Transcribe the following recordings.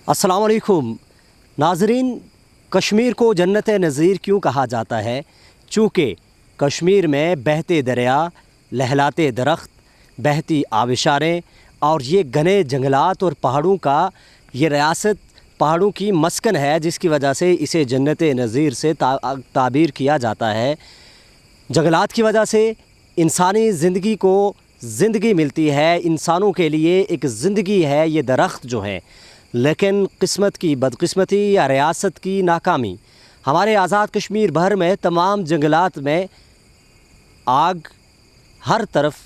अस्सलाम वालेकुम नाजरीन। कश्मीर को जन्नत नज़ीर क्यों कहा जाता है? चूँकि कश्मीर में बहते दरिया, लहलाते दरख्त, बहती आबिशारें और ये घने जंगलात और पहाड़ों का ये रियासत पहाड़ों की मस्कन है, जिसकी वजह से इसे जन्नत नज़ीर से ताबीर किया जाता है। जंगलात की वजह से इंसानी ज़िंदगी को ज़िंदगी मिलती है, इंसानों के लिए एक ज़िंदगी है ये दरख्त जो है। लेकिन किस्मत की बदकिस्मती या रियासत की नाकामी, हमारे आज़ाद कश्मीर भर में तमाम जंगलात में आग हर तरफ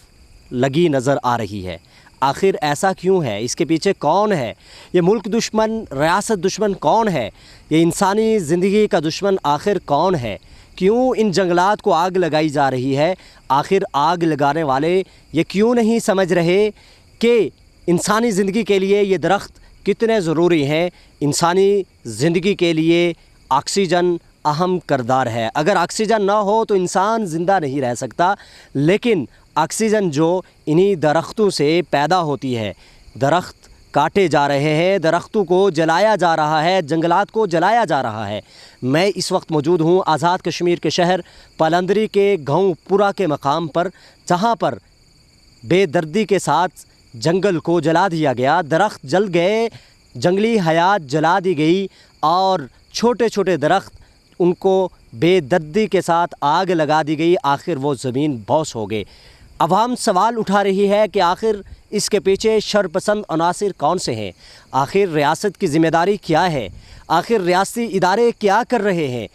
लगी नज़र आ रही है। आखिर ऐसा क्यों है? इसके पीछे कौन है? ये मुल्क दुश्मन, रियासत दुश्मन कौन है? ये इंसानी ज़िंदगी का दुश्मन आखिर कौन है? क्यों इन जंगलात को आग लगाई जा रही है? आखिर आग लगाने वाले ये क्यों नहीं समझ रहे कि इंसानी ज़िंदगी के लिए ये दरख्त कितने ज़रूरी हैं? इंसानी ज़िंदगी के लिए ऑक्सीजन अहम किरदार है। अगर ऑक्सीजन ना हो तो इंसान ज़िंदा नहीं रह सकता, लेकिन ऑक्सीजन जो इन्हीं दरख्तों से पैदा होती है। दरख्त काटे जा रहे हैं, दरख्तों को जलाया जा रहा है, जंगलात को जलाया जा रहा है। मैं इस वक्त मौजूद हूँ आज़ाद कश्मीर के शहर पलंदरी के गाँव पुरा के मकाम पर, जहाँ पर बेदर्दी के साथ जंगल को जला दिया गया, दरख्त जल गए, जंगली हयात जला दी गई और छोटे छोटे दरख्त उनको बेदर्दी के साथ आग लगा दी गई। आखिर वो ज़मीन बौस हो गए। अवाम सवाल उठा रही है कि आखिर इसके पीछे शरपसंद अनासिर कौन से हैं? आखिर रियासत की ज़िम्मेदारी क्या है? आखिर रियासती इदारे क्या कर रहे हैं?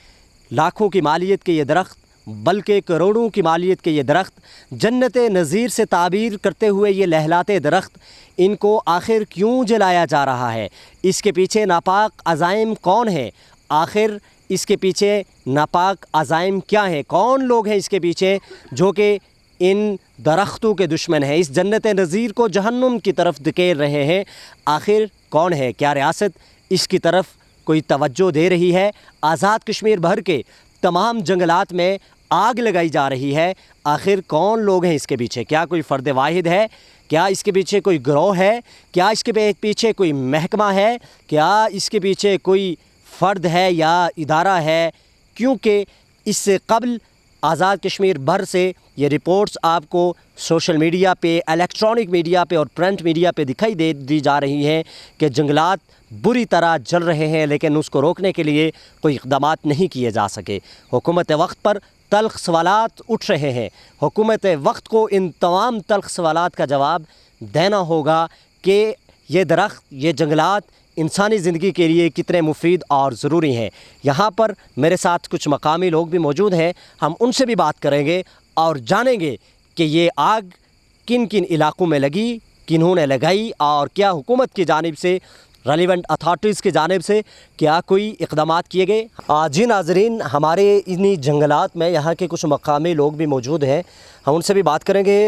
लाखों की मालियत के ये दरख्त, बल्कि करोड़ों की मालियत के ये दरख्त, जन्नत नज़ीर से ताबीर करते हुए ये लहलाते दरख्त, इनको आखिर क्यों जलाया जा रहा है? इसके पीछे नापाक अज़ाइम कौन है? आखिर इसके पीछे नापाक अज़ाइम क्या है? कौन लोग हैं इसके पीछे जो कि इन दरख्तों के दुश्मन हैं, इस जन्नत नज़ीर को जहन्नुम की तरफ धकेल रहे हैं? आखिर कौन है? क्या रियासत इसकी तरफ कोई तवज्जो दे रही है? आज़ाद कश्मीर भर के तमाम जंगलात में आग लगाई जा रही है। आखिर कौन लोग हैं इसके पीछे? क्या कोई फ़र्द वाहिद है? क्या इसके पीछे कोई गिरोह है? क्या इसके पीछे कोई महकमा है? क्या इसके पीछे कोई फ़र्द है या इदारा है? क्योंकि इससे कबल आज़ाद कश्मीर भर से ये रिपोर्ट्स आपको सोशल मीडिया पे, इलेक्ट्रॉनिक मीडिया पे और प्रिंट मीडिया पे दिखाई दी जा रही हैं कि जंगलात बुरी तरह जल रहे हैं, लेकिन उसको रोकने के लिए कोई इक़दामात नहीं किए जा सके। हुकूमत वक्त पर तल्ख़ सवालात उठ रहे हैं। हुकूमत वक्त को इन तमाम तल्ख़ सवालात का जवाब देना होगा कि ये दरख्त, ये जंगलात इंसानी ज़िंदगी के लिए कितने मुफीद और ज़रूरी हैं। यहाँ पर मेरे साथ कुछ मकामी लोग भी मौजूद हैं, हम उनसे भी बात करेंगे और जानेंगे कि ये आग किन किन इलाक़ों में लगी, किन्होंने लगाई और क्या हुकूमत की जानिब से, रेलिवेंट अथॉरिटीज़ की जानिब से क्या कोई इक़दामात किए गए। जी नाज़रीन, हमारे इन्हीं जंगलात में यहाँ के कुछ मकामी लोग भी मौजूद हैं, हम उनसे भी बात करेंगे।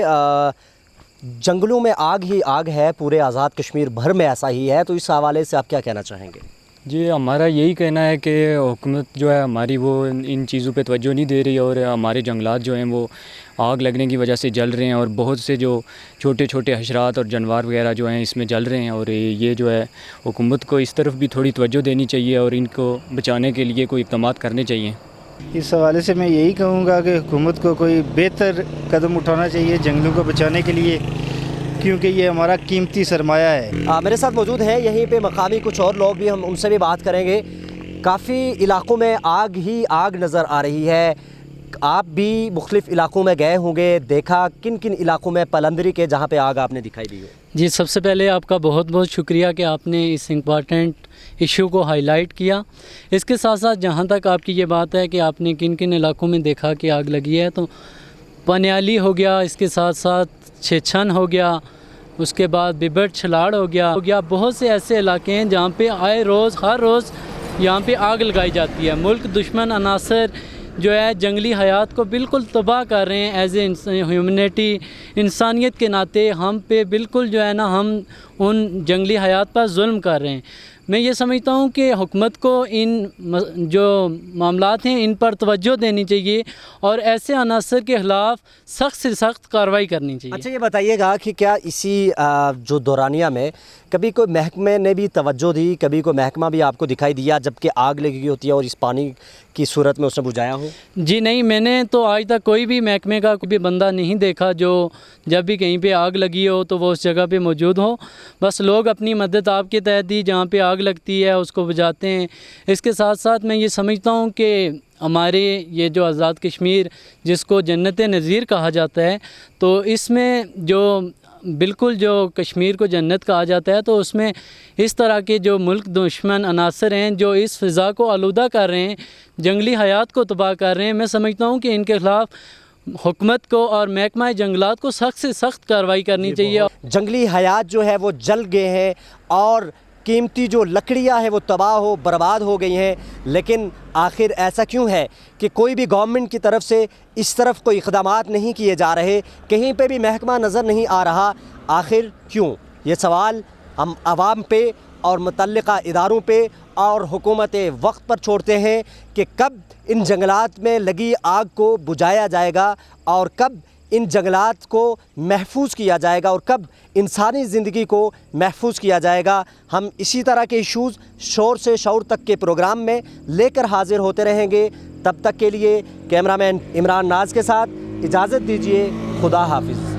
जंगलों में आग ही आग है, पूरे आज़ाद कश्मीर भर में ऐसा ही है, तो इस हवाले से आप क्या कहना चाहेंगे? जी, हमारा यही कहना है कि हुकूमत जो है हमारी वो इन चीज़ों पे तवज्जो नहीं दे रही और हमारे जंगलात जो हैं वो आग लगने की वजह से जल रहे हैं और बहुत से जो छोटे छोटे हशरात और जानवर वगैरह जो हैं इसमें जल रहे हैं। और ये जो है हुकूमत को इस तरफ भी थोड़ी तवज्जो देनी चाहिए और इनको बचाने के लिए कोई इक़दामात करने चाहिए। इस हवाले से मैं यही कहूँगा कि हुकूमत को कोई बेहतर कदम उठाना चाहिए जंगलों को बचाने के लिए, क्योंकि ये हमारा कीमती सरमाया है। मेरे साथ मौजूद है यहीं पे मकामी कुछ और लोग भी, हम उनसे भी बात करेंगे। काफ़ी इलाक़ों में आग ही आग नज़र आ रही है। आप भी मुख्तलिफ़ इलाक़ों में गए होंगे, देखा किन किन इलाक़ों में पलंदरी के जहाँ पे आग आपने दिखाई दी हो? जी, सबसे पहले आपका बहुत बहुत शुक्रिया कि आपने इस इम्पॉर्टेंट इशू को हाईलाइट किया। इसके साथ साथ जहाँ तक आपकी ये बात है कि आपने किन किन इलाक़ों में देखा कि आग लगी है, तो पनियाली हो गया, इसके साथ साथ छेछन हो गया, उसके बाद बिबट छलाड़ हो गया। बहुत से ऐसे इलाके हैं जहाँ पे आए रोज़, हर रोज़ यहाँ पे आग लगाई जाती है। मुल्क दुश्मन अनासर जो है जंगली हयात को बिल्कुल तबाह कर रहे हैं। एज ए ह्यूमनिटी, इंसानियत के नाते हम पे बिल्कुल जो है ना, हम उन जंगली हयात पर जुल्म कर रहे हैं। मैं ये समझता हूँ कि हुकूमत को इन जो मामलात हैं इन पर तवज्जो देनी चाहिए और ऐसे अनासर के ख़िलाफ़ सख्त से सख्त कार्रवाई करनी चाहिए। अच्छा, ये बताइएगा कि क्या इसी जो दौरानिया में कभी कोई महकमे ने भी तवज्जो दी, कभी कोई महकमा भी आपको दिखाई दिया जबकि आग लगी होती है और इस पानी की सूरत में उसने बुझाया हो? जी नहीं, मैंने तो आज तक कोई भी महकमे का कोई भी बंदा नहीं देखा जो जब भी कहीं पे आग लगी हो तो वो उस जगह पे मौजूद हो। बस लोग अपनी मदद आपके तहत ही जहाँ पे आग लगती है उसको बुझाते हैं। इसके साथ साथ मैं ये समझता हूँ कि हमारे ये जो आज़ाद कश्मीर जिसको जन्नत नज़ीर कहा जाता है, तो इसमें जो बिल्कुल जो कश्मीर को जन्नत कहा जाता है, तो उसमें इस तरह के जो मुल्क दुश्मन अनासर हैं जो इस फ़िज़ा को आलूदा कर रहे हैं, जंगली हयात को तबाह कर रहे हैं, मैं समझता हूँ कि इनके ख़िलाफ़ हुकूमत को और महकमा जंगलात को सख्त से सख्त कार्रवाई करनी चाहिए। जंगली हयात जो है वो जल गए हैं और कीमती जो लकड़ियां हैं वो तबाह हो बर्बाद हो गई हैं, लेकिन आखिर ऐसा क्यों है कि कोई भी गवर्नमेंट की तरफ से इस तरफ कोई इक़दामात नहीं किए जा रहे, कहीं पे भी महकमा नज़र नहीं आ रहा? आखिर क्यों? ये सवाल हम आवाम पे और मुतल्लिका इदारों पे और हुकूमत वक्त पर छोड़ते हैं कि कब इन जंगलात में लगी आग को बुझाया जाएगा और कब इन जंगलात को महफूज किया जाएगा और कब इंसानी ज़िंदगी को महफूज किया जाएगा। हम इसी तरह के इशूज़ शोर से शऊर तक के प्रोग्राम में लेकर हाजिर होते रहेंगे। तब तक के लिए कैमरामैन इमरान नाज के साथ इजाज़त दीजिए। खुदा हाफिज़।